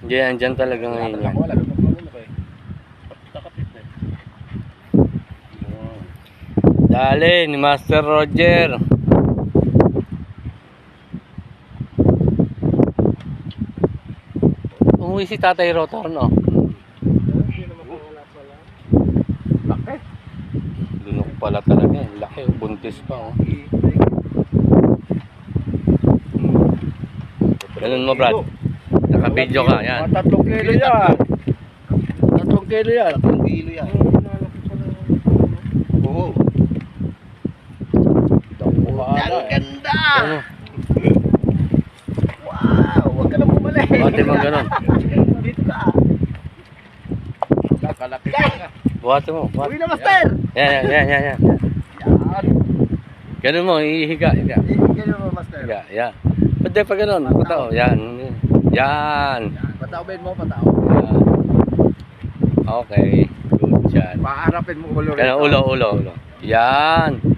Diyan, dyan talaga ngayon yan. Dali, ni Master Roger. Umuwi si Tatay Rotor, no? Laki. Lunok pala talaga. Laki, buntis pa, oh. Ganun mo, Brad. Naka-video ka, yan. 3 kilo yan. 3 kilo yan. 3 kilo yan. Oo. Ang ganda! Ano? Wow! Huwag ka na bumalik. Buhatin mo ganun. Dito ka. Kakalapit ka. Buhatin mo. Uwi na, Master! Yan. Yan. Ganun mo, ihiga. Ganyan mo, Master. Higa, yan. Pwede pa ganun. Patao, yan. Yan. Pataobin mo, patao. Yan. Okay. Good, yan. Paharapin mo ulo. Ganun, ulo. Yan.